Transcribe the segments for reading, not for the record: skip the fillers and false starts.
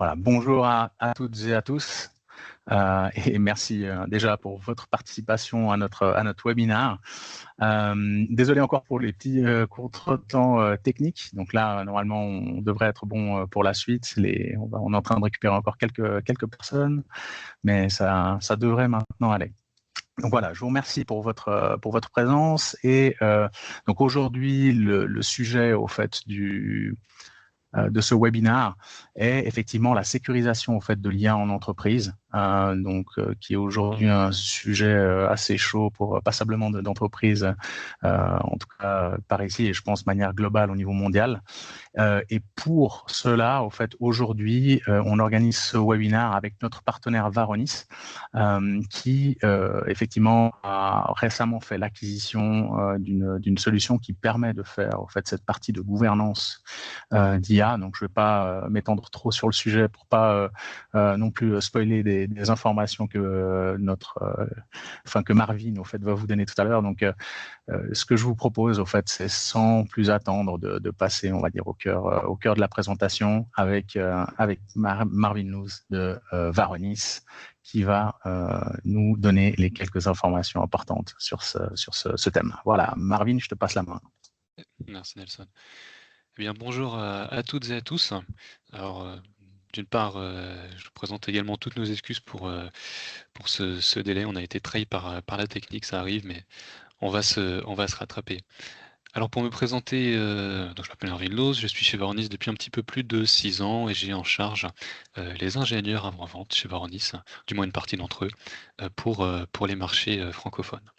Voilà, bonjour à toutes et à tous, et merci déjà pour votre participation à notre webinaire. Désolé encore pour les petits contretemps techniques. Donc là, normalement, on devrait être bon pour la suite. On est en train de récupérer encore quelques personnes, mais ça devrait maintenant aller. Donc voilà, je vous remercie pour votre présence. Et donc aujourd'hui, le sujet au fait de ce webinaire est effectivement la sécurisation au fait de l'IA en entreprise, qui est aujourd'hui un sujet assez chaud pour passablement d'entreprises, en tout cas par ici et je pense de manière globale au niveau mondial. Et pour cela, au fait, aujourd'hui, on organise ce webinaire avec notre partenaire Varonis, qui effectivement a récemment fait l'acquisition d'une solution qui permet de faire, au fait, cette partie de gouvernance d'IA. Donc, je ne vais pas m'étendre trop sur le sujet pour pas non plus spoiler des informations que que Marvin, au fait, va vous donner tout à l'heure. Donc, ce que je vous propose, au fait, c'est sans plus attendre de passer, on va dire, au cœur de la présentation avec Marvin Luz de Varonis, qui va nous donner les quelques informations importantes sur ce thème. Voilà, Marvin, je te passe la main. Merci Nelson. Eh bien, bonjour à toutes et à tous. Alors, d'une part, je vous présente également toutes nos excuses pour ce délai. On a été trahi par la technique, ça arrive, mais on va se rattraper. Alors, pour me présenter, donc je m'appelle Marvin Luz, je suis chez Varonis depuis un petit peu plus de 6 ans et j'ai en charge les ingénieurs avant-vente chez Varonis, du moins une partie d'entre eux, pour les marchés francophones.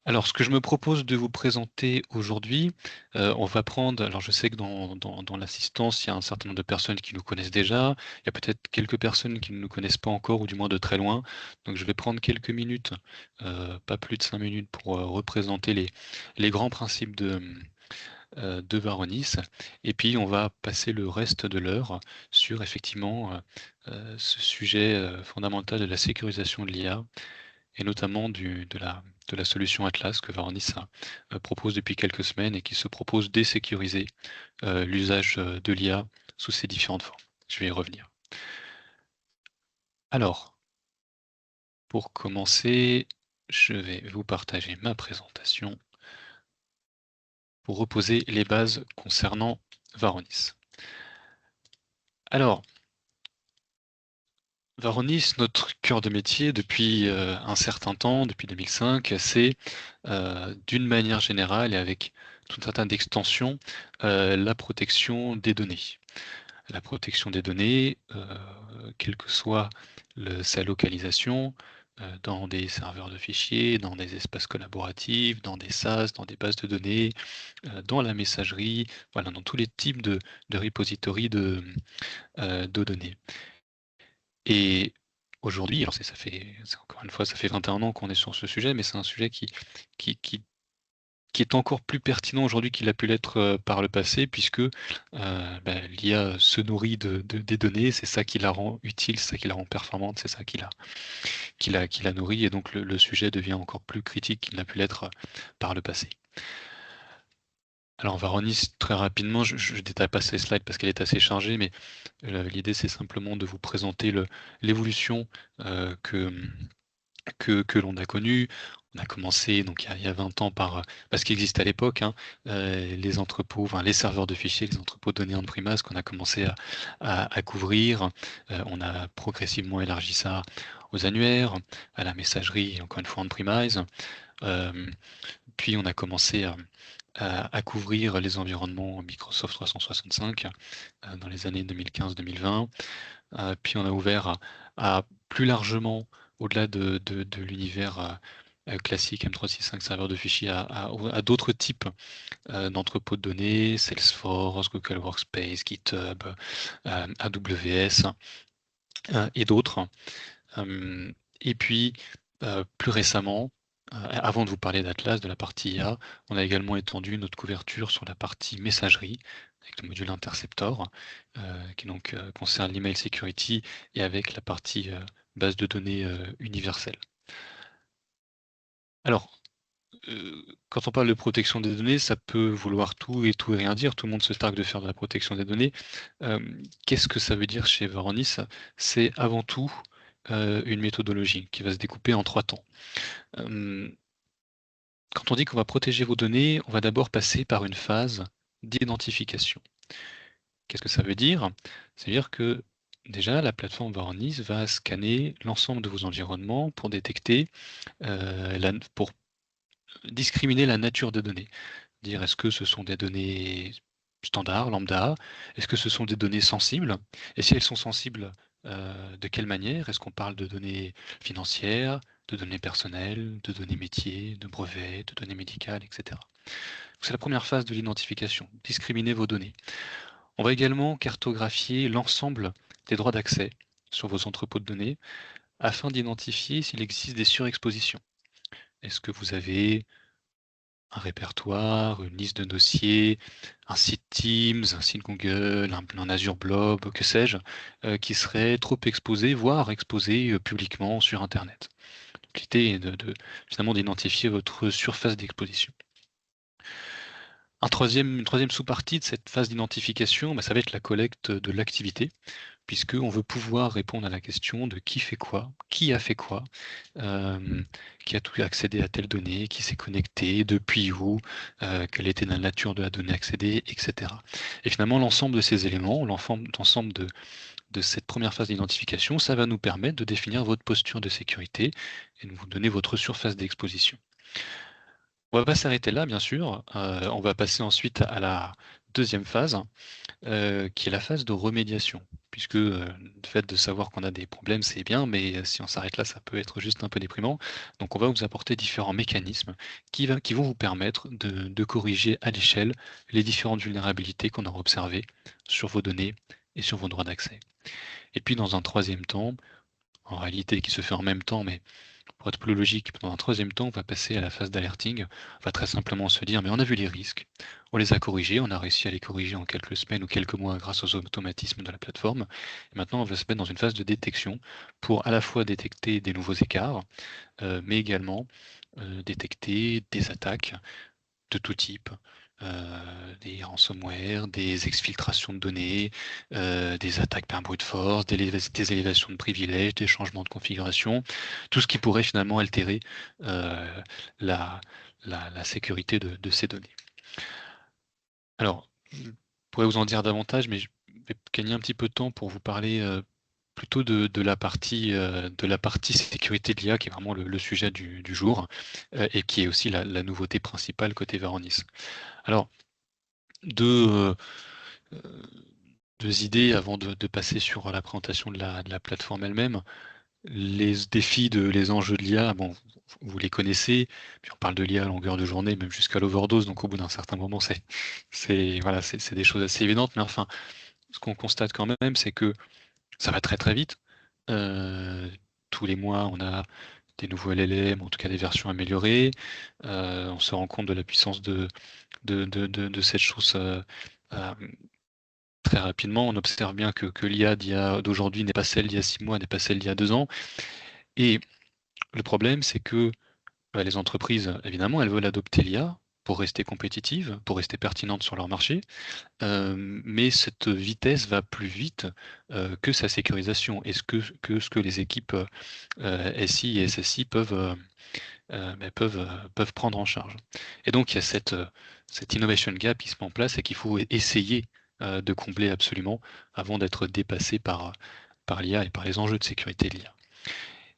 Alors, ce que je me propose de vous présenter aujourd'hui, on va prendre alors je sais que dans l'assistance, il y a un certain nombre de personnes qui nous connaissent déjà. Il y a peut-être quelques personnes qui ne nous connaissent pas encore ou du moins de très loin. Donc je vais prendre quelques minutes, pas plus de 5 minutes pour, représenter les grands principes de Varonis et puis on va passer le reste de l'heure sur effectivement, ce sujet, fondamental de la sécurisation de l'IA et notamment de la solution Atlas que Varonis propose depuis quelques semaines et qui se propose de sécuriser l'usage de l'IA sous ses différentes formes. Je vais y revenir. Alors, pour commencer, je vais vous partager ma présentation pour reposer les bases concernant Varonis. Alors, Varonis, notre cœur de métier depuis un certain temps, depuis 2005, c'est d'une manière générale et avec tout un tas d'extensions, la protection des données. La protection des données, quelle que soit sa localisation, dans des serveurs de fichiers, dans des espaces collaboratifs, dans des SaaS, dans des bases de données, dans la messagerie, voilà, dans tous les types de repositories de données. Et aujourd'hui, alors c'est encore une fois, ça fait 21 ans qu'on est sur ce sujet, mais c'est un sujet qui qui qui est encore plus pertinent aujourd'hui qu'il a pu l'être, par le passé puisque, l'IA se nourrit des données, c'est ça qui la rend utile, c'est ça qui la rend performante, c'est ça qui la nourrit et donc le sujet devient encore plus critique qu'il n'a pu l'être, par le passé. Alors Varonis, très rapidement, je détaille pas ces slides parce qu'elle est assez chargée, mais l'idée c'est simplement de vous présenter l'évolution que l'on a connue. On a commencé donc il y a 20 ans par ce qui existait à l'époque, hein, les entrepôts, enfin les serveurs de fichiers, les entrepôts de données on-premise qu'on a commencé à couvrir. On a progressivement élargi ça aux annuaires, à la messagerie, encore une fois on-premise. Puis on a commencé à couvrir les environnements Microsoft 365 dans les années 2015-2020. Puis on a ouvert à plus largement, au-delà de l'univers classique M365 serveur de fichiers, à d'autres types d'entrepôts de données, Salesforce, Google Workspace, GitHub, AWS et d'autres. Et puis, plus récemment, avant de vous parler d'Atlas, de la partie IA, on a également étendu notre couverture sur la partie messagerie, avec le module Interceptor, qui donc concerne l'email security, et avec la partie base de données universelle. Alors, quand on parle de protection des données, ça peut vouloir tout et rien dire. Tout le monde se targue de faire de la protection des données. Qu'est-ce que ça veut dire chez Varonis? C'est avant tout une méthodologie qui va se découper en 3 temps. Quand on dit qu'on va protéger vos données, on va d'abord passer par une phase d'identification. Qu'est-ce que ça veut dire? Ça veut dire que déjà, la plateforme Varonis va scanner l'ensemble de vos environnements pour détecter, pour discriminer la nature des données. Dire est-ce que ce sont des données standards, lambda? Est-ce que ce sont des données sensibles? Et si elles sont sensibles, de quelle manière? Est-ce qu'on parle de données financières, de données personnelles, de données métiers, de brevets, de données médicales, etc. C'est la première phase de l'identification, discriminer vos données. On va également cartographier l'ensemble des droits d'accès sur vos entrepôts de données afin d'identifier s'il existe des surexpositions. Est-ce que vous avez un répertoire, une liste de dossiers, un site Teams, un site Google, un Azure Blob, que sais-je, qui serait trop exposé, voire exposé publiquement sur Internet. L'idée est finalement d'identifier votre surface d'exposition. Une troisième sous-partie de cette phase d'identification, ça va être la collecte de l'activité, puisqu'on veut pouvoir répondre à la question de qui fait quoi, qui a fait quoi, qui a tout accédé à telle donnée, qui s'est connecté, depuis où, quelle était la nature de la donnée accédée, etc. Et finalement, l'ensemble de ces éléments, l'ensemble de cette première phase d'identification, ça va nous permettre de définir votre posture de sécurité et de vous donner votre surface d'exposition. On va pas s'arrêter là, bien sûr. On va passer ensuite à la deuxième phase, qui est la phase de remédiation. Puisque le fait de savoir qu'on a des problèmes, c'est bien, mais si on s'arrête là, ça peut être juste un peu déprimant. Donc on va vous apporter différents mécanismes qui vont vous permettre de corriger à l'échelle les différentes vulnérabilités qu'on aura observées sur vos données et sur vos droits d'accès. Et puis dans un troisième temps, en réalité qui se fait en même temps, mais pour être plus logique, dans un troisième temps, on va passer à la phase d'alerting. On va très simplement se dire, mais on a vu les risques, on les a corrigés, on a réussi à les corriger en quelques semaines ou quelques mois grâce aux automatismes de la plateforme. Et maintenant, on va se mettre dans une phase de détection pour à la fois détecter des nouveaux écarts, mais également détecter des attaques de tout type. Des ransomware, des exfiltrations de données, des attaques par brute force, des élévations de privilèges, des changements de configuration, tout ce qui pourrait finalement altérer la, la sécurité de ces données. Alors, je pourrais vous en dire davantage, mais je vais gagner un petit peu de temps pour vous parler plutôt de la partie sécurité de l'IA, qui est vraiment le sujet du jour, et qui est aussi la nouveauté principale côté Varonis. Alors, deux idées avant de passer sur la présentation de la plateforme elle-même. Les défis, les enjeux de l'IA, bon, vous les connaissez, puis on parle de l'IA à longueur de journée, même jusqu'à l'overdose, donc au bout d'un certain moment, voilà, c'est des choses assez évidentes, mais enfin, ce qu'on constate quand même, c'est que ça va très très vite. Tous les mois, on a des nouveaux LLM, en tout cas des versions améliorées. On se rend compte de la puissance de cette chose très rapidement. On observe bien que l'IA d'aujourd'hui n'est pas celle d'il y a 6 mois, n'est pas celle d'il y a 2 ans. Et le problème, c'est que les entreprises, évidemment, elles veulent adopter l'IA pour rester compétitives, pour rester pertinentes sur leur marché, mais cette vitesse va plus vite que sa sécurisation et ce que les équipes SI et SSI peuvent prendre en charge. Et donc, il y a cette innovation gap qui se met en place et qu'il faut essayer de combler absolument avant d'être dépassé par l'IA et par les enjeux de sécurité de l'IA.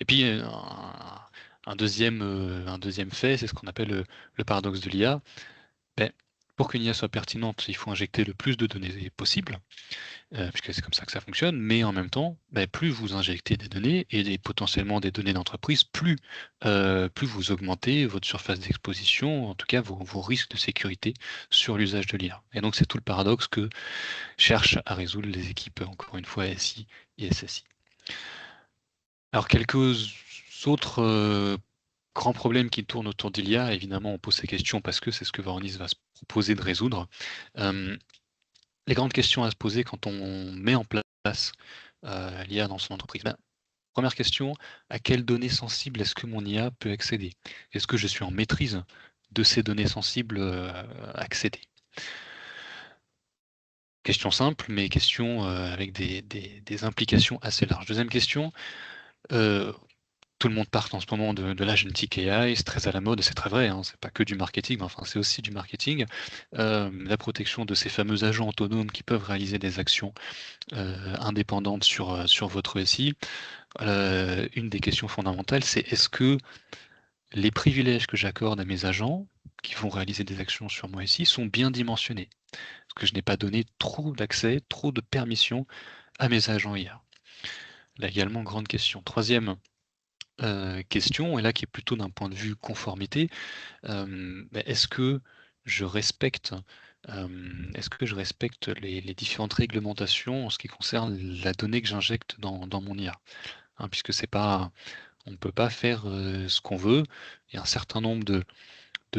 Et puis, un deuxième fait, c'est ce qu'on appelle le paradoxe de l'IA. Pour qu'une IA soit pertinente, il faut injecter le plus de données possible, puisque c'est comme ça que ça fonctionne, mais en même temps, plus vous injectez des données, et potentiellement des données d'entreprise, plus vous augmentez votre surface d'exposition, en tout cas vos risques de sécurité sur l'usage de l'IA. Et donc c'est tout le paradoxe que cherchent à résoudre les équipes, encore une fois, SI et SSI. Alors quelques autres grands problèmes qui tournent autour de l'IA, évidemment on pose ces questions parce que c'est ce que Varonis va se proposer de résoudre. Les grandes questions à se poser quand on met en place l'IA dans son entreprise. Première question, à quelles données sensibles est-ce que mon IA peut accéder? Est-ce que je suis en maîtrise de ces données sensibles accéder? Question simple, mais question avec des implications assez larges. Deuxième question, tout le monde part en ce moment de l'agentic AI, c'est très à la mode, et c'est très vrai, hein, c'est pas que du marketing, mais enfin c'est aussi du marketing. La protection de ces fameux agents autonomes qui peuvent réaliser des actions indépendantes sur votre SI. Une des questions fondamentales, c'est est-ce que les privilèges que j'accorde à mes agents qui vont réaliser des actions sur mon SI sont bien dimensionnés? Est-ce que je n'ai pas donné trop d'accès, trop de permissions à mes agents IA? Là également, grande question. Troisième question, et là qui est plutôt d'un point de vue conformité, est-ce que je respecte, les différentes réglementations en ce qui concerne la donnée que j'injecte dans mon IA? Hein, puisque c'est pas, on ne peut pas faire ce qu'on veut. Il y a un certain nombre de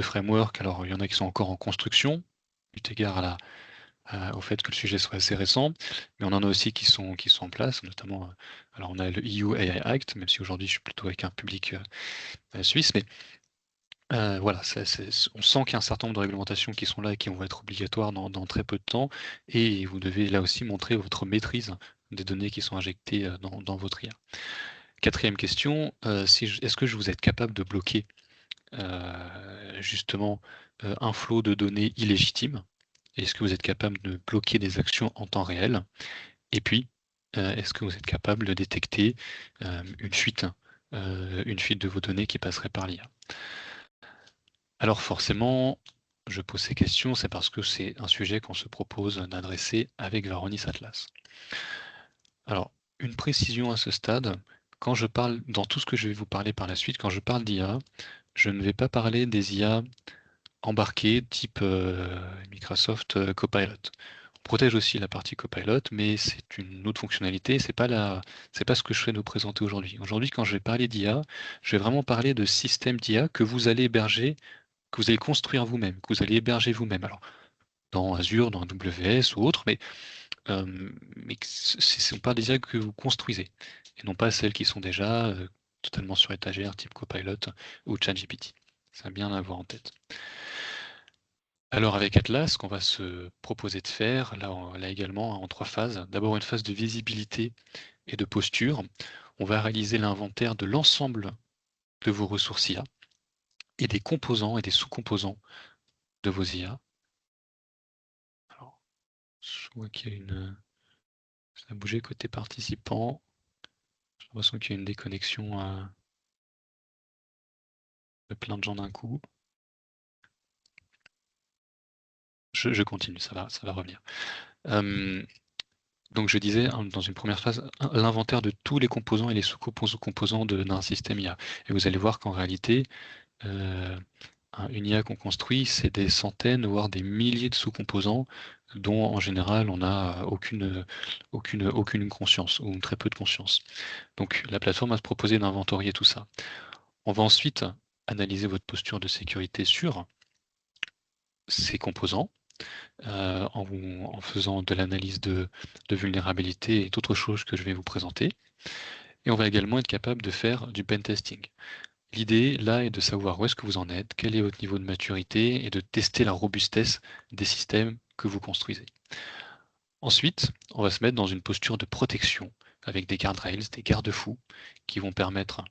frameworks, alors il y en a qui sont encore en construction, eu égard au fait que le sujet soit assez récent, mais on en a aussi qui sont en place, notamment, alors on a le EU AI Act, même si aujourd'hui je suis plutôt avec un public suisse, mais voilà, on sent qu'il y a un certain nombre de réglementations qui sont là et qui vont être obligatoires dans très peu de temps, et vous devez là aussi montrer votre maîtrise des données qui sont injectées dans votre IA. Quatrième question, est-ce que vous êtes capable de bloquer justement un flot de données illégitimes? Est-ce que vous êtes capable de bloquer des actions en temps réel? Et puis, est-ce que vous êtes capable de détecter une fuite de vos données qui passerait par l'IA? Alors forcément, je pose ces questions, c'est parce que c'est un sujet qu'on se propose d'adresser avec Varonis Atlas. Alors, une précision à ce stade, quand je parle, dans tout ce que je vais vous parler par la suite, quand je parle d'IA, je ne vais pas parler des IA embarquées type Microsoft Copilot. On protège aussi la partie Copilot, mais c'est une autre fonctionnalité, c'est pas ce que je vais nous présenter aujourd'hui. Aujourd'hui, quand je vais parler d'IA, je vais vraiment parler de système d'IA que vous allez héberger, que vous allez construire vous-même, que vous allez héberger vous-même. Alors, dans Azure, dans AWS ou autre, mais on parle des IA que vous construisez, et non pas celles qui sont déjà totalement sur étagère, type Copilot ou ChatGPT. Ça bien à avoir en tête. Alors avec Atlas, ce qu'on va se proposer de faire, là également en 3 phases. D'abord une phase de visibilité et de posture. On va réaliser l'inventaire de l'ensemble de vos ressources IA et des composants et des sous-composants de vos IA. Alors, je vois qu'il y a ça a bougé côté participant. J'ai l'impression qu'il y a une déconnexion de plein de gens d'un coup. Je continue, ça va revenir. Donc je disais, dans une première phase, l'inventaire de tous les composants et les sous-composants d'un système IA. Et vous allez voir qu'en réalité, une IA qu'on construit, c'est des centaines, voire des milliers de sous-composants dont en général on n'a aucune conscience, ou très peu de conscience. Donc la plateforme va se proposer d'inventorier tout ça. On va ensuite analyser votre posture de sécurité sur ces composants, en faisant de l'analyse de vulnérabilité et d'autres choses que je vais vous présenter. Et on va également être capable de faire du pen testing. L'idée, là, est de savoir où est-ce que vous en êtes, quel est votre niveau de maturité, et de tester la robustesse des systèmes que vous construisez. Ensuite, on va se mettre dans une posture de protection avec des guardrails, des garde-fous, qui vont permettre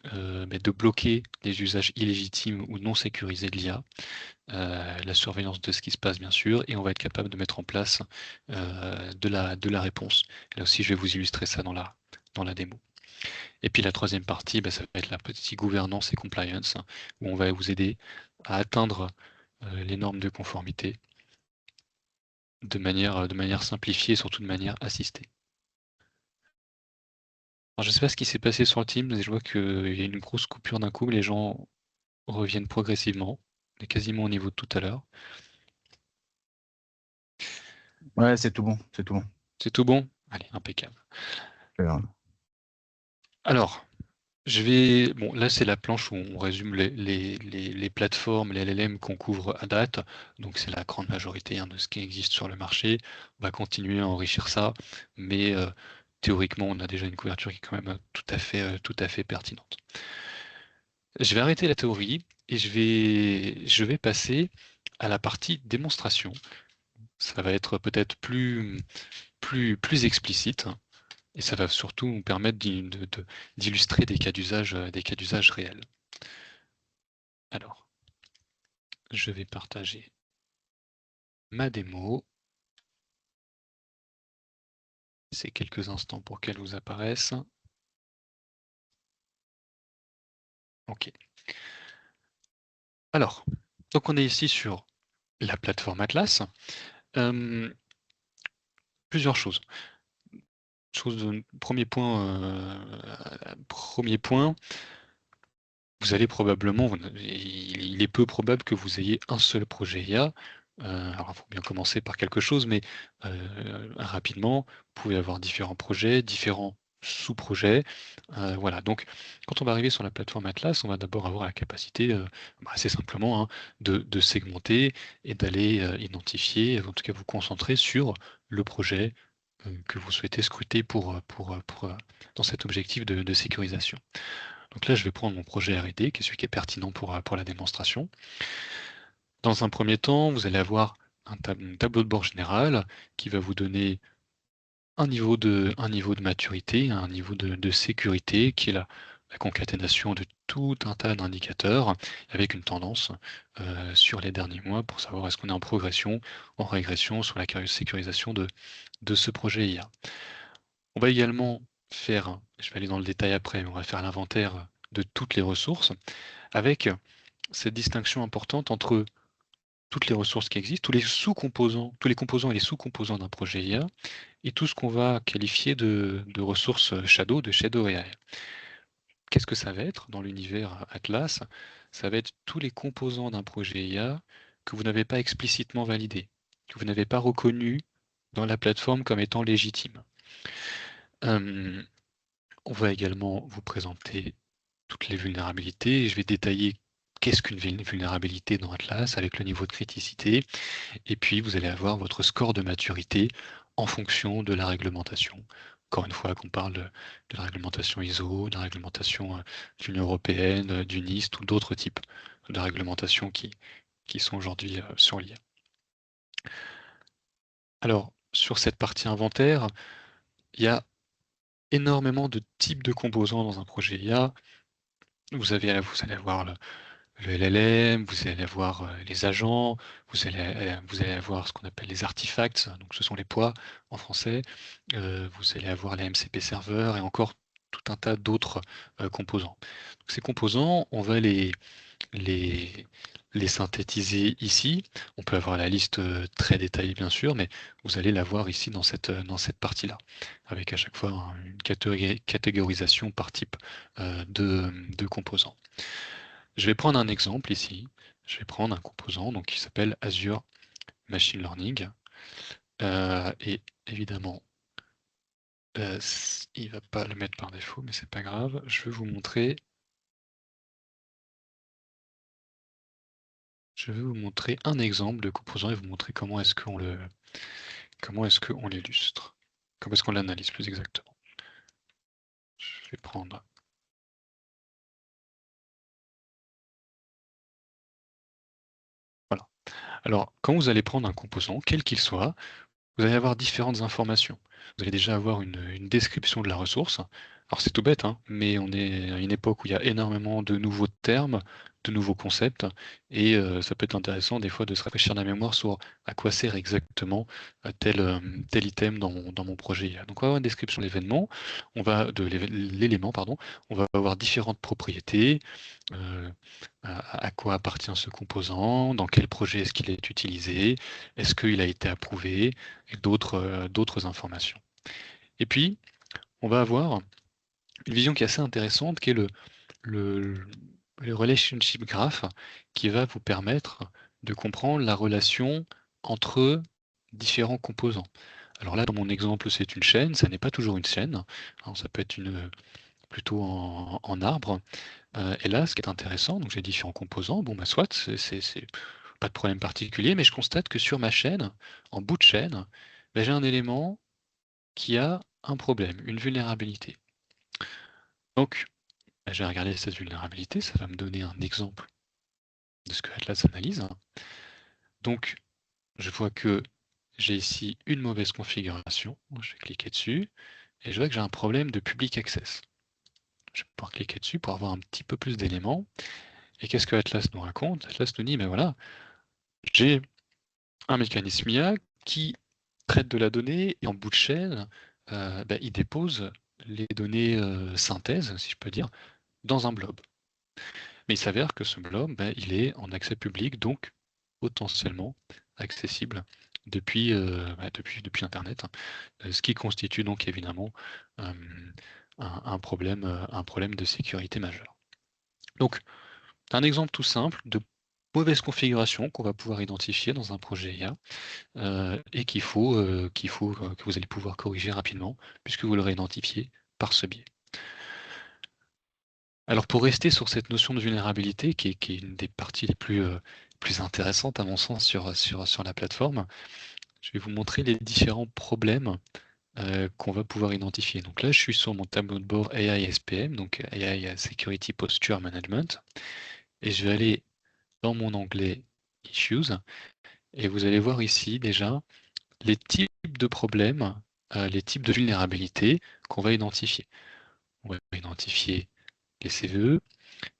de bloquer les usages illégitimes ou non sécurisés de l'IA, la surveillance de ce qui se passe bien sûr, et on va être capable de mettre en place de la réponse. Là aussi, je vais vous illustrer ça dans la démo. Et puis la troisième partie, ça va être la petite gouvernance et compliance, où on va vous aider à atteindre les normes de conformité de manière simplifiée et surtout de manière assistée. Alors, je ne sais pas ce qui s'est passé sur le team, mais je vois qu'il y a une grosse coupure d'un coup, mais les gens reviennent progressivement. On est quasiment au niveau de tout à l'heure. Ouais, c'est tout bon, c'est tout bon. C'est tout bon? Allez, impeccable. Alors, bon, là c'est la planche où on résume les plateformes, les LLM qu'on couvre à date. Donc c'est la grande majorité de ce qui existe sur le marché. On va continuer à enrichir ça, mais théoriquement on a déjà une couverture qui est quand même tout à fait pertinente. Je vais arrêter la théorie et je vais passer à la partie démonstration. Ça va être peut-être plus explicite et ça va surtout nous permettre d'illustrer des cas d'usage réels. Alors, je vais partager ma démo. C'est quelques instants pour qu'elle vous apparaisse. OK. Alors, donc on est ici sur la plateforme Atlas. Plusieurs choses. Premier point, vous allez probablement, il est peu probable que vous ayez un seul projet IA. Alors, il faut bien commencer par quelque chose, mais rapidement, vous pouvez avoir différents projets, différents sous-projets. Voilà, donc quand on va arriver sur la plateforme Atlas, on va d'abord avoir la capacité, assez simplement, hein, de segmenter et d'aller identifier, en tout cas vous concentrer sur le projet que vous souhaitez scruter dans cet objectif de sécurisation. Donc là, je vais prendre mon projet R&D, qui est celui qui est pertinent pour la démonstration. Dans un premier temps, vous allez avoir un tableau de bord général qui va vous donner un niveau de maturité, un niveau de sécurité, qui est la concaténation de tout un tas d'indicateurs avec une tendance sur les derniers mois pour savoir est-ce qu'on est en progression, en régression sur la sécurisation de ce projet IA. On va également faire, je vais aller dans le détail après, mais on va faire l'inventaire de toutes les ressources avec cette distinction importante entre toutes les ressources qui existent, tous les sous-composants, tous les composants et les sous-composants d'un projet IA, et tout ce qu'on va qualifier de ressources shadow, de shadow AI. Qu'est-ce que ça va être dans l'univers Atlas? Ça va être tous les composants d'un projet IA que vous n'avez pas explicitement validés, que vous n'avez pas reconnus dans la plateforme comme étant légitimes. On va également vous présenter toutes les vulnérabilités. Je vais détailler qu'est-ce qu'une vulnérabilité dans Atlas avec le niveau de criticité. Et puis, vous allez avoir votre score de maturité en fonction de la réglementation. Encore une fois, qu'on parle de la réglementation ISO, de la réglementation de l'Union européenne, du NIST ou d'autres types de réglementations qui sont aujourd'hui sur l'IA. Alors, sur cette partie inventaire, il y a énormément de types de composants dans un projet IA. Vous allez avoir le LLM, vous allez avoir les agents, vous allez avoir ce qu'on appelle les artifacts, donc ce sont les poids en français, vous allez avoir les MCP serveurs et encore tout un tas d'autres composants. Donc, ces composants, on va les, les synthétiser ici. On peut avoir la liste très détaillée bien sûr, mais vous allez la voir ici dans cette partie-là, avec à chaque fois une catégorisation par type de composants. Je vais prendre un exemple ici. Je vais prendre un composant donc, qui s'appelle Azure Machine Learning. Et évidemment, il ne va pas le mettre par défaut, mais c'est pas grave. Je vais vous montrer. Je vais vous montrer un exemple de composant et vous montrer comment est-ce qu'on l'illustre. Comment est-ce qu'on l'analyse plus exactement. Je vais prendre. Voilà. Alors, quand vous allez prendre un composant, quel qu'il soit, vous allez avoir différentes informations. Vous allez déjà avoir une description de la ressource. Alors c'est tout bête, hein, mais on est à une époque où il y a énormément de nouveaux termes, de nouveaux concepts, et ça peut être intéressant des fois de se rafraîchir la mémoire sur à quoi sert exactement tel item dans mon projet IA. Donc on va avoir une description de l'événement, de l'élément, pardon, on va avoir différentes propriétés, à quoi appartient ce composant, dans quel projet est-ce qu'il est utilisé, est-ce qu'il a été approuvé, et d'autres informations. Et puis, on va avoir une vision qui est assez intéressante, qui est le relationship graph, qui va vous permettre de comprendre la relation entre différents composants. Alors là, dans mon exemple, c'est une chaîne, ça n'est pas toujours une chaîne, alors, ça peut être plutôt en arbre. Et là, ce qui est intéressant, donc j'ai différents composants, bon bah soit, c'est pas de problème particulier, mais je constate que sur ma chaîne, en bout de chaîne, bah, j'ai un élément qui a un problème, une vulnérabilité. Donc, je vais regarder cette vulnérabilité, ça va me donner un exemple de ce que Atlas analyse. Donc, je vois que j'ai ici une mauvaise configuration. Je vais cliquer dessus et je vois que j'ai un problème de public access. Je vais pouvoir cliquer dessus pour avoir un petit peu plus d'éléments. Et qu'est-ce que Atlas nous raconte? Atlas nous dit, mais voilà, j'ai un mécanisme IA qui traite de la donnée et en bout de chaîne, il dépose les données synthèse, si je peux dire, dans un blob. Mais il s'avère que ce blob, il est en accès public, donc potentiellement accessible depuis Internet, ce qui constitue donc évidemment un problème de sécurité majeur. Donc, un exemple tout simple de mauvaise configuration qu'on va pouvoir identifier dans un projet IA et que vous allez pouvoir corriger rapidement puisque vous l'aurez identifié par ce biais. Alors pour rester sur cette notion de vulnérabilité qui est une des parties les plus intéressantes à mon sens sur la plateforme, je vais vous montrer les différents problèmes qu'on va pouvoir identifier. Donc là, je suis sur mon tableau de bord AI SPM, donc AI Security Posture Management, et je vais aller dans mon onglet Issues, et vous allez voir ici déjà les types de problèmes, les types de vulnérabilités qu'on va identifier. On va identifier les CVE,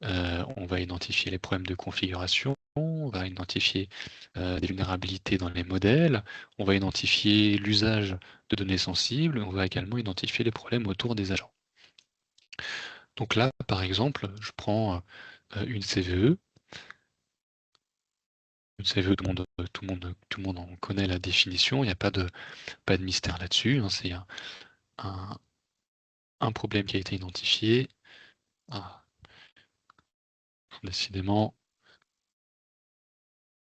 on va identifier les problèmes de configuration, on va identifier des vulnérabilités dans les modèles, on va identifier l'usage de données sensibles, on va également identifier les problèmes autour des agents. Donc là, par exemple, je prends une CVE. Une CVE, tout le monde en connaît la définition, il n'y a pas de mystère là-dessus, hein, c'est un problème qui a été identifié. Ah, décidément,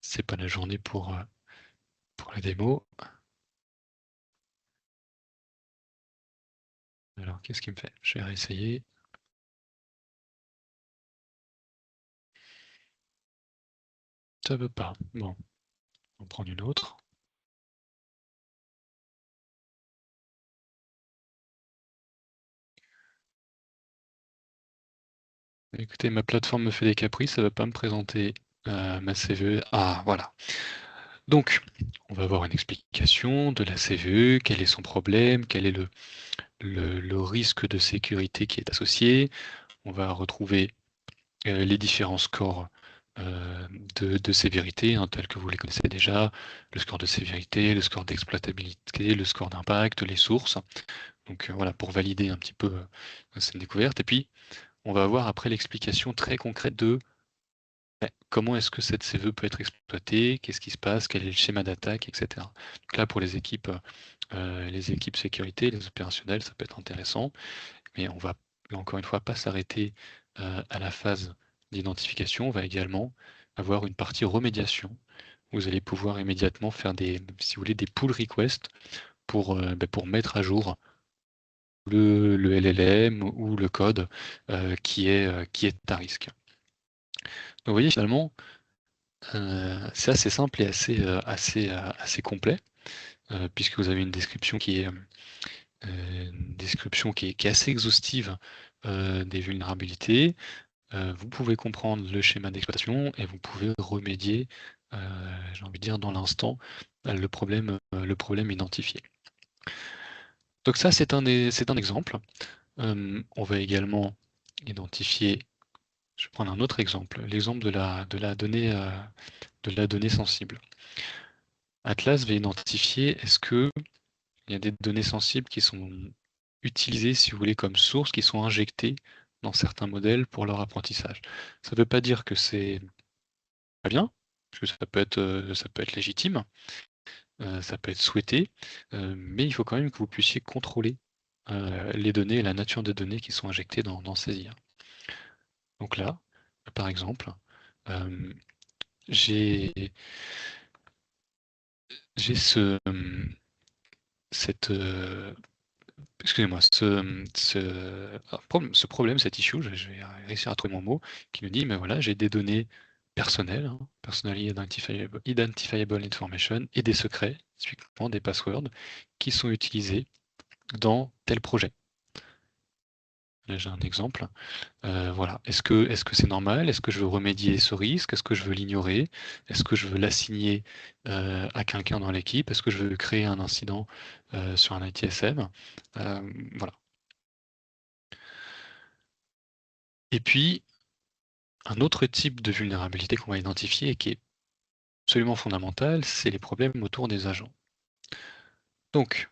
c'est pas la journée pour la démo. Alors, qu'est-ce qu'il me fait? Je vais réessayer. Ça veut pas. Bon, on va prendre une autre. Écoutez, ma plateforme me fait des caprices, ça ne va pas me présenter ma CVE. Ah, voilà. Donc, on va avoir une explication de la CVE, quel est son problème, quel est le risque de sécurité qui est associé. On va retrouver les différents scores de sévérité, hein, tels que vous les connaissez déjà, le score de sévérité, le score d'exploitabilité, le score d'impact, les sources. Donc voilà, pour valider un petit peu cette découverte. Et puis, on va avoir après l'explication très concrète de comment est-ce que cette CVE peut être exploitée, qu'est-ce qui se passe, quel est le schéma d'attaque, etc. Donc là, pour les équipes sécurité, les opérationnels, ça peut être intéressant, mais on va encore une fois pas s'arrêter à la phase d'identification. On va également avoir une partie remédiation. Vous allez pouvoir immédiatement faire si vous voulez, des pull requests pour mettre à jour le LLM ou le code qui est à risque. Donc vous voyez finalement, c'est assez simple et assez complet, puisque vous avez une description qui est assez exhaustive des vulnérabilités. Vous pouvez comprendre le schéma d'exploitation et vous pouvez remédier, j'ai envie de dire, dans l'instant, le problème identifié. Donc ça, c'est un exemple. On va également identifier, je vais prendre un autre exemple, l'exemple de la donnée sensible. Atlas va identifier est-ce qu'il y a des données sensibles qui sont utilisées, si vous voulez, comme source, qui sont injectées dans certains modèles pour leur apprentissage. Ça ne veut pas dire que c'est pas bien, parce que ça peut être légitime, ça peut être souhaité, mais il faut quand même que vous puissiez contrôler les données et la nature des données qui sont injectées dans ces IA. Donc là, par exemple, j'ai ce excusez-moi, ce problème, cet issue, je vais réussir à trouver mon mot, qui nous dit, mais voilà, j'ai des données personnelles, hein, personally identifiable information, et des secrets, typiquement des passwords, qui sont utilisés dans tel projet. Là, j'ai un exemple. Voilà. Est-ce que c'est normal? Est-ce que je veux remédier ce risque? Est-ce que je veux l'ignorer? Est-ce que je veux l'assigner à quelqu'un dans l'équipe? Est-ce que je veux créer un incident sur un ITSM? Voilà. Et puis, un autre type de vulnérabilité qu'on va identifier et qui est absolument fondamental, c'est les problèmes autour des agents. Donc,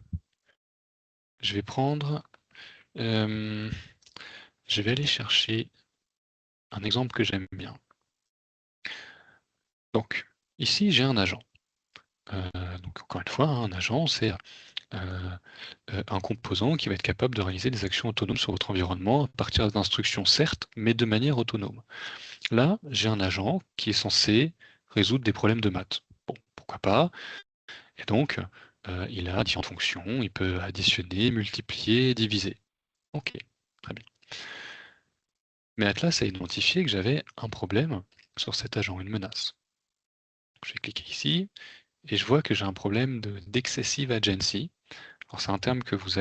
je vais prendre, je vais aller chercher un exemple que j'aime bien. Donc, ici, j'ai un agent. Donc, encore une fois, un agent, c'est un composant qui va être capable de réaliser des actions autonomes sur votre environnement à partir d'instructions, certes, mais de manière autonome. Là, j'ai un agent qui est censé résoudre des problèmes de maths. Bon, pourquoi pas? Et donc, il a différentes fonctions, il peut additionner, multiplier, diviser. Ok, très bien. Mais Atlas a identifié que j'avais un problème sur cet agent, une menace. Je vais cliquer ici, et je vois que j'ai un problème d'excessive agency. Alors c'est un terme que vous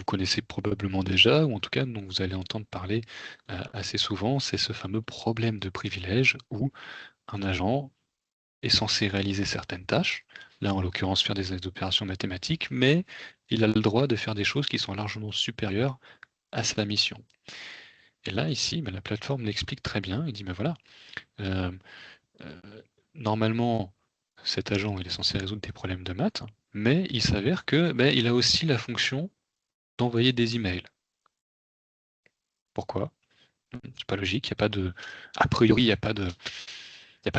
connaissez probablement déjà, ou en tout cas dont vous allez entendre parler assez souvent, c'est ce fameux problème de privilège où un agent est censé réaliser certaines tâches, là en l'occurrence faire des opérations mathématiques, mais il a le droit de faire des choses qui sont largement supérieures à sa mission. Et là, ici, la plateforme l'explique très bien, il dit, voilà, euh, euh, normalement, cet agent, il est censé résoudre des problèmes de maths, mais il s'avère que il a aussi la fonction d'envoyer des emails. Pourquoi? C'est pas logique, il y a pas de, a priori, il n'y a pas de,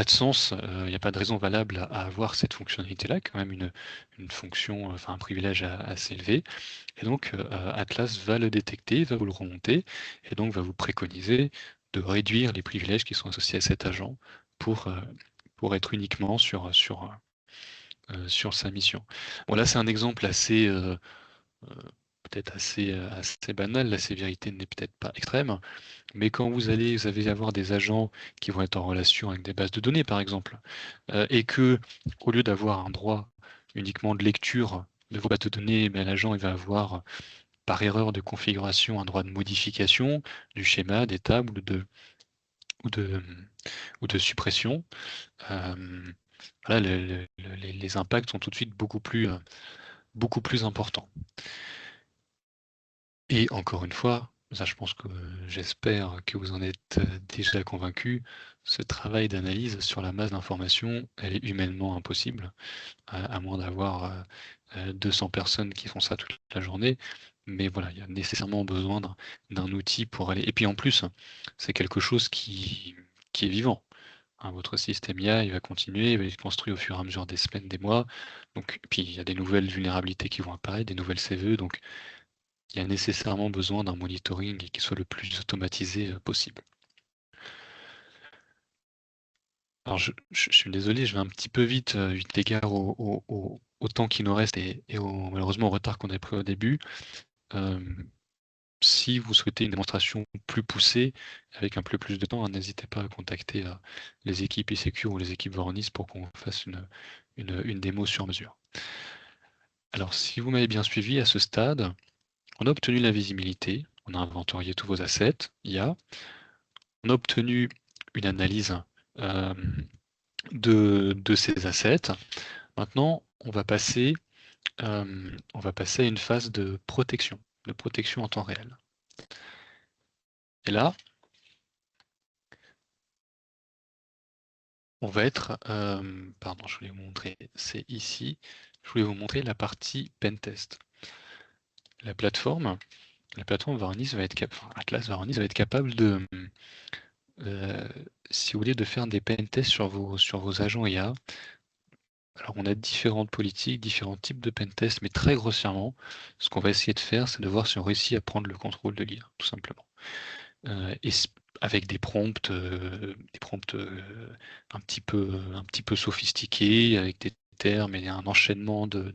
sens, il n'y a pas de raison valable à avoir cette fonctionnalité-là, quand même une fonction, enfin un privilège assez élevé. Et donc Atlas va le détecter, va vous le remonter, et donc va vous préconiser de réduire les privilèges qui sont associés à cet agent pour être uniquement sur sa mission. Bon là c'est un exemple assez peut-être assez banal, la sévérité n'est peut-être pas extrême, mais quand vous allez avoir des agents qui vont être en relation avec des bases de données, par exemple, et que, au lieu d'avoir un droit uniquement de lecture de vos bases de données, l'agent il va avoir, par erreur de configuration, un droit de modification du schéma, des tables ou de, ou de suppression. Voilà, les impacts sont tout de suite beaucoup plus importants. Et encore une fois, ça je pense que j'espère que vous en êtes déjà convaincu, ce travail d'analyse sur la masse d'informations, elle est humainement impossible, à moins d'avoir 200 personnes qui font ça toute la journée. Mais voilà, il y a nécessairement besoin d'un outil pour aller. Et puis en plus, c'est quelque chose qui est vivant. Hein, votre système IA, il va continuer, il va être construit au fur et à mesure des semaines, des mois. Donc, puis il y a des nouvelles vulnérabilités qui vont apparaître, des nouvelles CVE. Donc, il y a nécessairement besoin d'un monitoring qui soit le plus automatisé possible. Alors je suis désolé, je vais un petit peu vite, vite égard au temps qui nous reste et malheureusement au retard qu'on a pris au début. Si vous souhaitez une démonstration plus poussée, avec un peu plus de temps, n'hésitez pas à contacter les équipes eSecure ou les équipes Varonis pour qu'on fasse une démo sur mesure. Alors si vous m'avez bien suivi à ce stade, on a obtenu la visibilité, on a inventorié tous vos assets, IA, on a obtenu une analyse de ces assets. Maintenant, on va passer à une phase de protection en temps réel. Et là, on va être, pardon, je voulais vous montrer, c'est ici, je voulais vous montrer la partie pentest. La plateforme Varonis va être Atlas Varonis va être capable de, si vous voulez, de faire des pentests sur vos agents IA. Alors on a différentes politiques, différents types de pentests, mais très grossièrement, ce qu'on va essayer de faire, c'est de voir si on réussit à prendre le contrôle de l'IA, tout simplement. Et avec des prompts un petit peu sophistiqués, avec des termes et un enchaînement de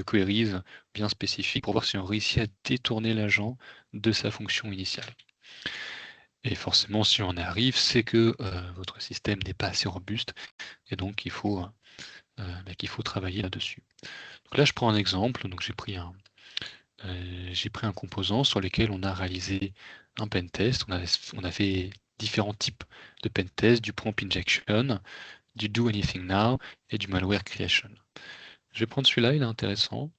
queries bien spécifiques pour voir si on réussit à détourner l'agent de sa fonction initiale. Et forcément, si on y arrive, c'est que votre système n'est pas assez robuste et donc qu'il faut travailler là-dessus. Donc là, je prends un exemple. Donc j'ai pris j'ai pris un composant sur lequel on a réalisé un pentest. On a fait différents types de pentest, du prompt injection, du do anything now et du malware creation. Je vais prendre celui-là, il est intéressant.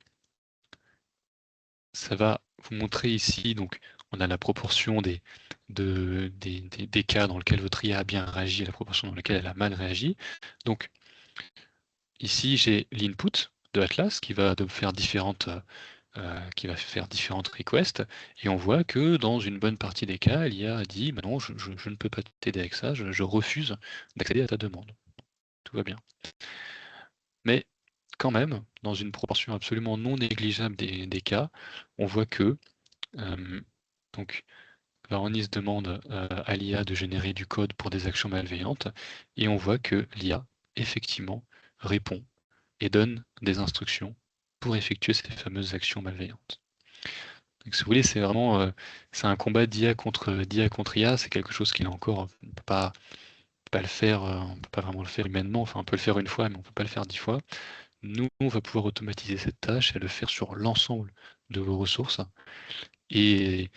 Ça va vous montrer ici, donc on a la proportion des cas dans lesquels votre IA a bien réagi et la proportion dans laquelle elle a mal réagi. Donc ici j'ai l'input de Atlas qui va faire différentes requests, et on voit que dans une bonne partie des cas, l'IA a dit bah non, je ne peux pas t'aider avec ça, je refuse d'accéder à ta demande. Tout va bien. Mais quand même, dans une proportion absolument non négligeable des cas, on voit que donc Varonis demande à l'IA de générer du code pour des actions malveillantes, et on voit que l'IA, effectivement, répond et donne des instructions pour effectuer ces fameuses actions malveillantes. Donc, si vous voulez, c'est vraiment c'est un combat d'IA contre IA, c'est quelque chose qui là encore, on ne peut pas le faire, on peut pas vraiment le faire humainement, enfin on peut le faire une fois, mais on ne peut pas le faire 10 fois. Nous, on va pouvoir automatiser cette tâche et le faire sur l'ensemble de vos ressources. Et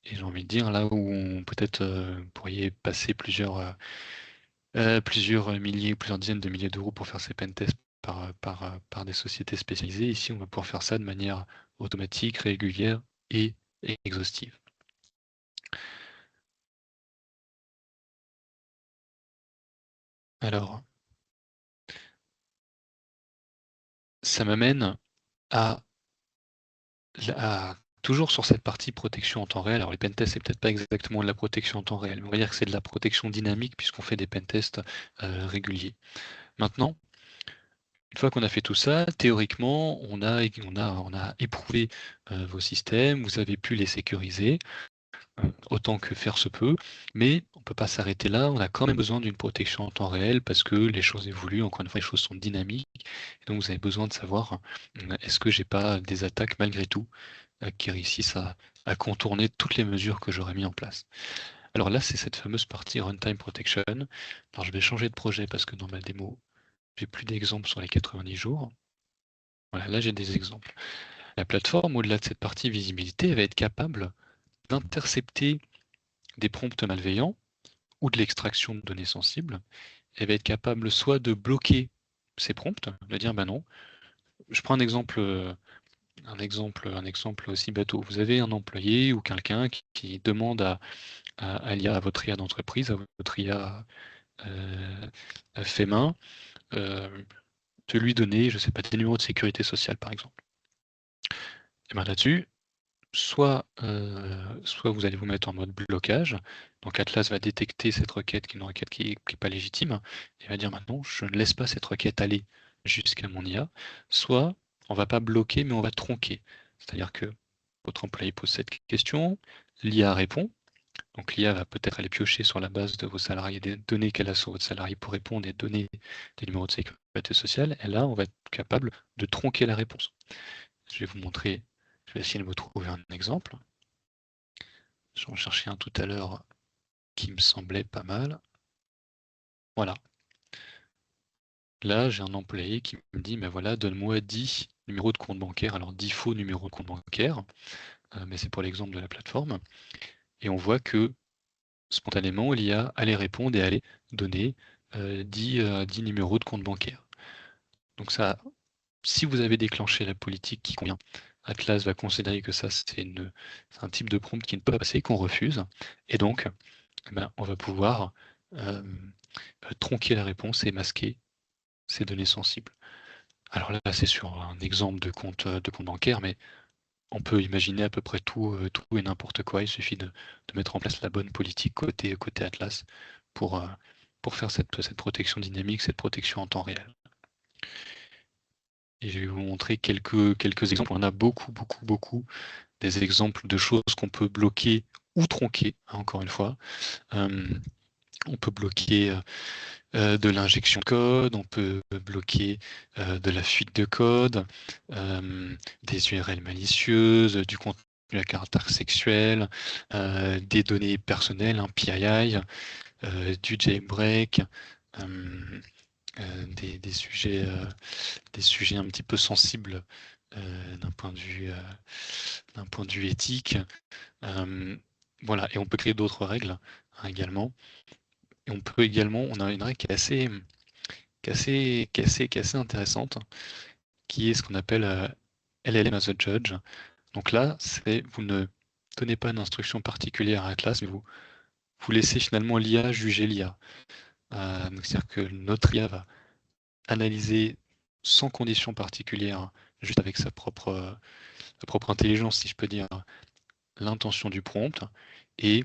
j'ai envie de dire, là où peut-être vous pourriez passer plusieurs milliers, plusieurs dizaines de milliers d'euros pour faire ces pentests par des sociétés spécialisées, ici on va pouvoir faire ça de manière automatique, régulière et exhaustive. Alors, ça m'amène à toujours sur cette partie protection en temps réel. Alors les pentests, c'est peut-être pas exactement de la protection en temps réel, mais on va dire que c'est de la protection dynamique puisqu'on fait des pentests réguliers. Maintenant, une fois qu'on a fait tout ça, théoriquement, on a éprouvé vos systèmes, vous avez pu les sécuriser, autant que faire se peut, mais on ne peut pas s'arrêter là, on a quand même besoin d'une protection en temps réel parce que les choses évoluent, encore une fois, les choses sont dynamiques, et donc vous avez besoin de savoir est-ce que j'ai pas des attaques malgré tout qui réussissent à contourner toutes les mesures que j'aurais mis en place. Alors là, c'est cette fameuse partie Runtime Protection. Alors je vais changer de projet parce que dans ma démo, j'ai plus d'exemples sur les 90 jours. Voilà, là j'ai des exemples. La plateforme, au-delà de cette partie visibilité, elle va être capable d'intercepter des prompts malveillants ou de l'extraction de données sensibles. Elle va être capable soit de bloquer ces prompts, de dire bah non. Je prends un exemple aussi bateau. Vous avez un employé ou quelqu'un qui demande à votre IA d'entreprise, à votre IA fait main, de lui donner, je sais pas, des numéros de sécurité sociale par exemple. Et bien là-dessus, soit vous allez vous mettre en mode blocage, donc Atlas va détecter cette requête qui est une requête qui n'est pas légitime, et va dire maintenant je ne laisse pas cette requête aller jusqu'à mon IA, soit on va pas bloquer mais on va tronquer. C'est-à-dire que votre employé pose cette question, l'IA répond, donc l'IA va peut-être aller piocher sur la base de vos salariés, des données qu'elle a sur votre salarié pour répondre et donner des numéros de sécurité sociale, et là on va être capable de tronquer la réponse. Je vais vous montrer, je vais essayer de vous trouver un exemple. J'en cherchais un tout à l'heure qui me semblait pas mal. Voilà. Là, j'ai un employé qui me dit, mais voilà, donne-moi 10 numéros de compte bancaire. Alors 10 faux numéros de compte bancaire, mais c'est pour l'exemple de la plateforme. Et on voit que spontanément, l'IA allait répondre et allait donner 10 numéros de compte bancaire. Donc ça, si vous avez déclenché la politique qui convient, Atlas va considérer que ça, c'est un type de prompt qui ne peut pas passer, qu'on refuse. Et donc, on va pouvoir tronquer la réponse et masquer ces données sensibles. Alors là, c'est sur un exemple de compte bancaire, mais on peut imaginer à peu près tout et n'importe quoi. Il suffit de mettre en place la bonne politique côté Atlas pour faire cette protection dynamique, cette protection en temps réel. Et je vais vous montrer quelques exemples. On a beaucoup des exemples de choses qu'on peut bloquer ou tronquer, encore une fois. On peut bloquer de l'injection de code, on peut bloquer de la fuite de code, des URL malicieuses, du contenu à caractère sexuel, des données personnelles, un PII, du jailbreak, des sujets des sujets un petit peu sensibles d'un point de vue éthique. Voilà, et on peut créer d'autres règles également. Et on peut également, on a une règle qui est assez intéressante, qui est ce qu'on appelle LLM as a judge. Donc là, vous ne donnez pas d'instruction particulière à la classe, mais vous laissez finalement l'IA juger l'IA. C'est-à-dire que notre IA va analyser sans condition particulière, juste avec sa propre intelligence, si je peux dire, l'intention du prompt, et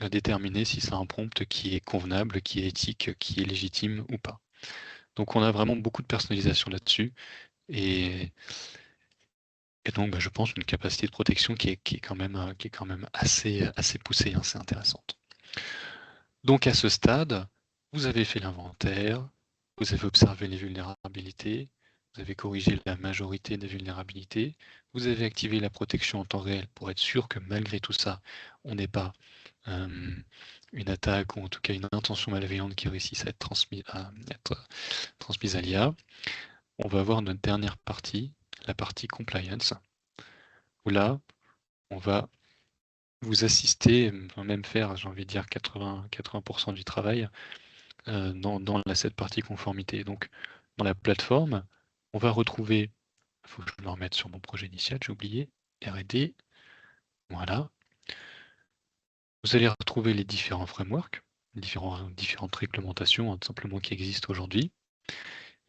déterminer si c'est un prompt qui est convenable, qui est éthique, qui est légitime ou pas. Donc on a vraiment beaucoup de personnalisation là-dessus, et donc je pense une capacité de protection qui est quand même assez poussée, assez intéressante. Donc à ce stade, vous avez fait l'inventaire, vous avez observé les vulnérabilités, vous avez corrigé la majorité des vulnérabilités, vous avez activé la protection en temps réel pour être sûr que malgré tout ça, on n'ait pas une attaque ou en tout cas une intention malveillante qui réussisse à être transmise à l'IA. On va voir notre dernière partie, la partie compliance, où là, on va vous assister, même faire, j'ai envie de dire, 80% du travail dans cette partie conformité. Donc, dans la plateforme, on va retrouver, il faut que je me remette sur mon projet initial, j'ai oublié, R&D, voilà. Vous allez retrouver les différents frameworks, différentes réglementations, tout simplement qui existent aujourd'hui.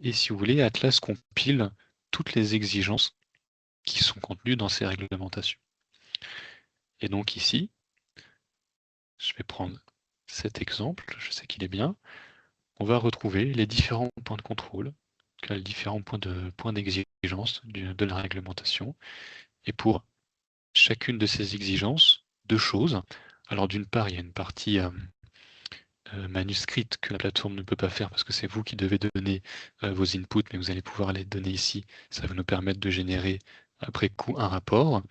Et si vous voulez, Atlas compile toutes les exigences qui sont contenues dans ces réglementations. Et donc ici, je vais prendre cet exemple, je sais qu'il est bien. On va retrouver les différents points de contrôle, les différents points d'exigence de la réglementation. Et pour chacune de ces exigences, deux choses. Alors d'une part, il y a une partie manuscrite que la plateforme ne peut pas faire parce que c'est vous qui devez donner vos inputs, mais vous allez pouvoir les donner ici. Ça va nous permettre de générer après coup un rapport.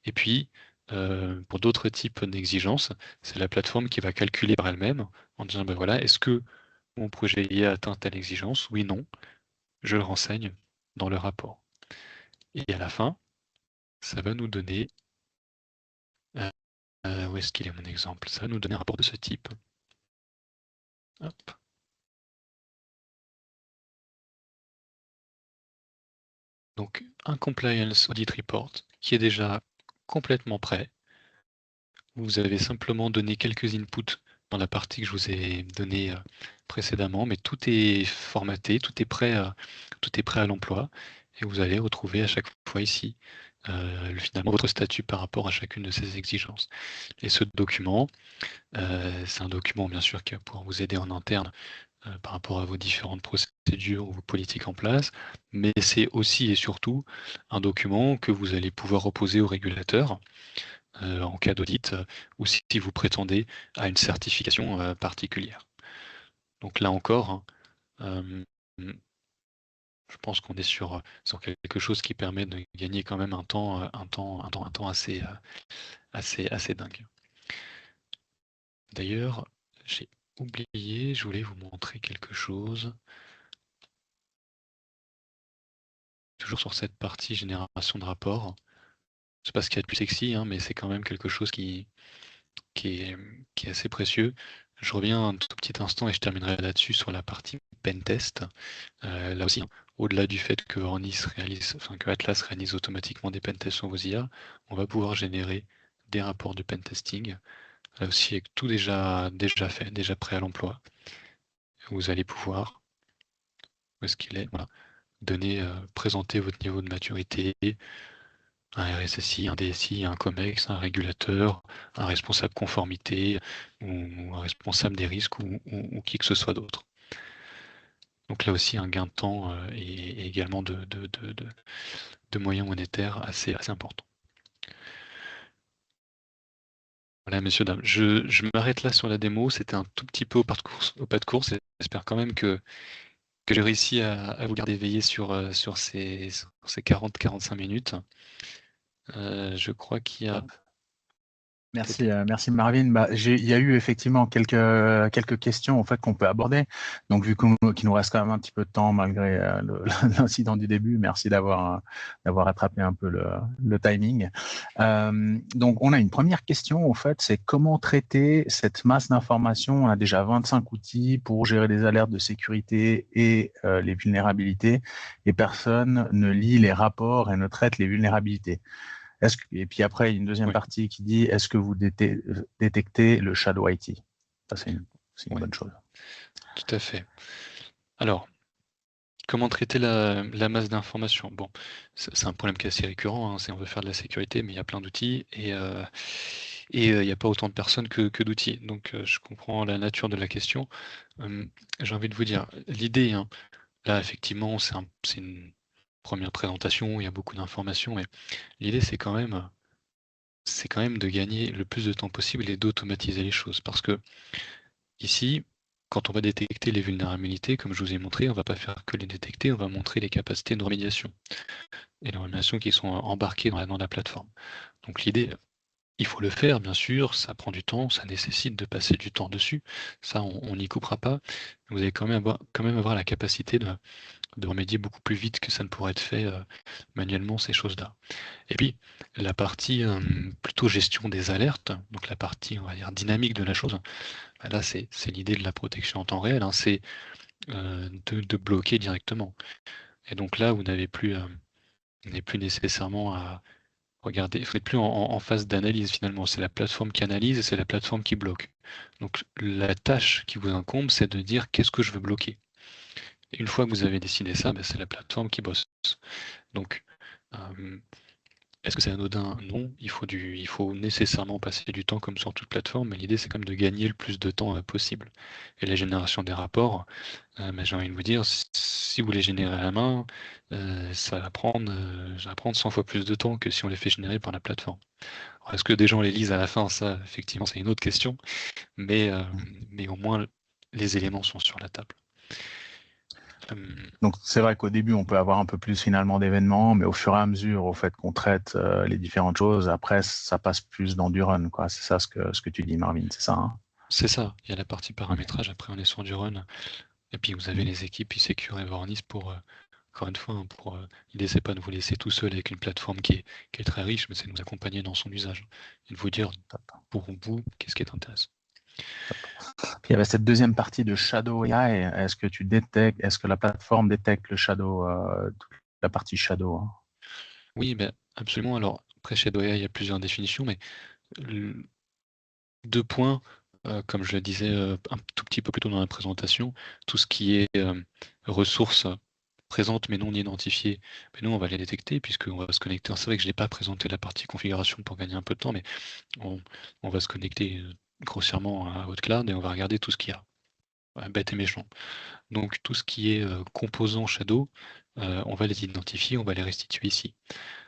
Et puis, pour d'autres types d'exigences, c'est la plateforme qui va calculer par elle-même en disant, ben voilà, est-ce que mon projet IA atteint telle exigence? Oui, non. Je le renseigne dans le rapport. Et à la fin, ça va nous donner, où est-ce qu'il est mon exemple? Ça va nous donner un rapport de ce type. Hop. Donc, un Compliance Audit Report qui est déjà complètement prêt. Vous avez simplement donné quelques inputs dans la partie que je vous ai donnée précédemment, mais tout est formaté, tout est prêt à l'emploi, et vous allez retrouver à chaque fois ici finalement votre statut par rapport à chacune de ces exigences. Et ce document, c'est un document bien sûr qui va pouvoir vous aider en interne par rapport à vos différentes procédures ou vos politiques en place, mais c'est aussi et surtout un document que vous allez pouvoir opposer au régulateur en cas d'audit ou si vous prétendez à une certification particulière. Donc là encore, je pense qu'on est sur quelque chose qui permet de gagner quand même un temps assez dingue. D'ailleurs, j'ai oublié, je voulais vous montrer quelque chose. Toujours sur cette partie génération de rapports. C'est pas ce qu'il y a de plus sexy, hein, mais c'est quand même quelque chose qui est assez précieux. Je reviens un tout petit instant et je terminerai là-dessus sur la partie pentest. Là aussi, hein, au-delà du fait que que Atlas réalise automatiquement des pentests sur vos IA, on va pouvoir générer des rapports de pentesting. Là aussi, avec tout déjà fait, déjà prêt à l'emploi. Vous allez pouvoir, où est-ce qu'il est, voilà, présenter votre niveau de maturité, un RSSI, un DSI, un COMEX, un régulateur, un responsable conformité ou un responsable des risques ou qui que ce soit d'autre. Donc là aussi un gain de temps et également de moyens monétaires assez important. Voilà, messieurs, dames, je m'arrête là sur la démo. C'était un tout petit peu au pas de course. J'espère quand même que j'ai réussi à vous garder éveillé sur ces 40-45 minutes. Je crois qu'il y a Merci, merci Marvin. Il y a eu effectivement quelques questions en fait qu'on peut aborder. Donc vu qu'il nous reste quand même un petit peu de temps malgré l'incident du début, merci d'avoir attrapé un peu le timing. Donc on a une première question en fait, c'est comment traiter cette masse d'informations. On a déjà 25 outils pour gérer les alertes de sécurité et les vulnérabilités, et personne ne lit les rapports et ne traite les vulnérabilités. Et puis après, il y a une deuxième partie qui dit est-ce que vous détectez le shadow IT? Ça, c'est une bonne chose. Tout à fait. Alors, comment traiter la masse d'informations? Bon, c'est un problème qui est assez récurrent, hein, on veut faire de la sécurité, mais il y a plein d'outils et il n'y a pas autant de personnes que d'outils. Donc, je comprends la nature de la question. J'ai envie de vous dire, l'idée, hein, là, effectivement, c'est une première présentation, il y a beaucoup d'informations, mais l'idée, c'est quand même de gagner le plus de temps possible et d'automatiser les choses. Parce que ici, quand on va détecter les vulnérabilités, comme je vous ai montré, on ne va pas faire que les détecter, on va montrer les capacités de remédiation et de remédiation qui sont embarquées dans la plateforme. Donc l'idée, il faut le faire, bien sûr, ça prend du temps, ça nécessite de passer du temps dessus, ça on n'y coupera pas. Vous allez quand même avoir la capacité de remédier beaucoup plus vite que ça ne pourrait être fait manuellement, ces choses-là. Et puis, la partie plutôt gestion des alertes, donc la partie, on va dire, dynamique de la chose, là, c'est l'idée de la protection en temps réel, hein, c'est de bloquer directement. Et donc là, vous n'avez plus nécessairement à regarder, vous n'êtes plus en phase d'analyse finalement, c'est la plateforme qui analyse et c'est la plateforme qui bloque. Donc la tâche qui vous incombe, c'est de dire qu'est-ce que je veux bloquer. Et une fois que vous avez décidé ça, c'est la plateforme qui bosse. Donc, est-ce que c'est anodin? Non, il faut nécessairement passer du temps comme sur toute plateforme, mais l'idée c'est quand même de gagner le plus de temps possible. Et la génération des rapports, j'ai envie de vous dire, si vous les générez à la main, ça va prendre 100 fois plus de temps que si on les fait générer par la plateforme. Alors, est-ce que des gens les lisent à la fin? Ça, effectivement, c'est une autre question, mais au moins les éléments sont sur la table. Donc c'est vrai qu'au début, on peut avoir un peu plus finalement d'événements, mais au fur et à mesure, au fait qu'on traite les différentes choses, après, ça passe plus dans du run, quoi. C'est ça ce que tu dis, Marvin, c'est ça, hein? C'est ça, il y a la partie paramétrage, après on est sur du run, et puis vous avez les équipes Secure et Varonis pour, encore une fois, hein, l'idée c'est pas de vous laisser tout seul avec une plateforme qui est très riche, mais c'est de nous accompagner dans son usage, et de vous dire, pour vous, qu'est-ce qui est intéressant. Puis il y avait cette deuxième partie de Shadow AI. Est-ce que la plateforme détecte le Shadow, toute la partie Shadow, hein? Oui, absolument. Alors, après Shadow AI, il y a plusieurs définitions, mais deux points, comme je le disais un tout petit peu plus tôt dans la présentation, tout ce qui est ressources présentes mais non identifiées, nous on va les détecter puisqu'on va se connecter. C'est vrai que je n'ai pas présenté la partie configuration pour gagner un peu de temps, mais on va se connecter grossièrement à votre cloud et on va regarder tout ce qu'il y a. Bête et méchant. Donc tout ce qui est composants Shadow, on va les identifier, on va les restituer ici.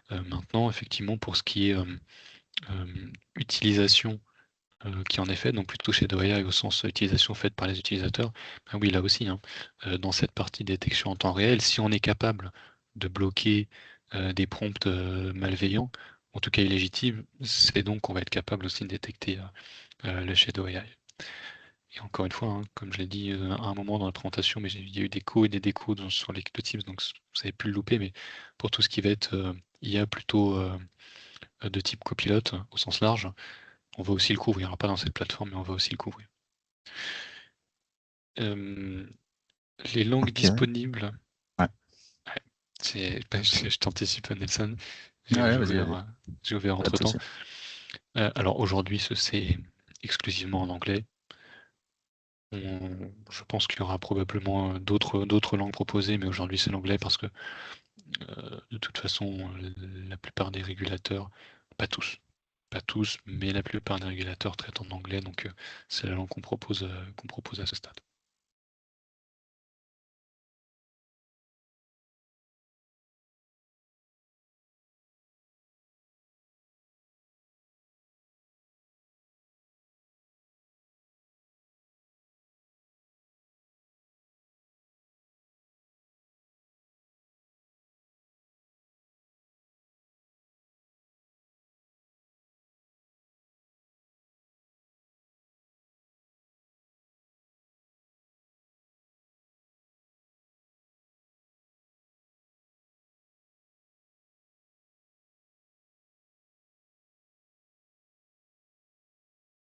Maintenant, effectivement, pour ce qui est utilisation qui en est fait, donc plutôt Shadow AI au sens utilisation faite par les utilisateurs, oui, là aussi, hein, dans cette partie détection en temps réel, si on est capable de bloquer des prompts malveillants, en tout cas illégitimes, c'est donc qu'on va être capable aussi de détecter le Shadow AI. Et encore une fois, hein, comme je l'ai dit à un moment dans la présentation, mais il y a eu des codes et des décos sur les deux Teams, donc vous avez pu le louper, mais pour tout ce qui va être IA plutôt de type copilote au sens large, on va aussi le couvrir. Alors pas dans cette plateforme, mais on va aussi le couvrir. Les langues disponibles. Ouais. Je t'anticipe, Nelson. Vas-y. J'ai ouvert entre-temps. Alors aujourd'hui, c'est exclusivement en anglais. Je pense qu'il y aura probablement d'autres langues proposées, mais aujourd'hui c'est l'anglais parce que de toute façon, la plupart des régulateurs, pas tous, mais la plupart des régulateurs traitent en anglais, donc c'est la langue qu'on propose à ce stade.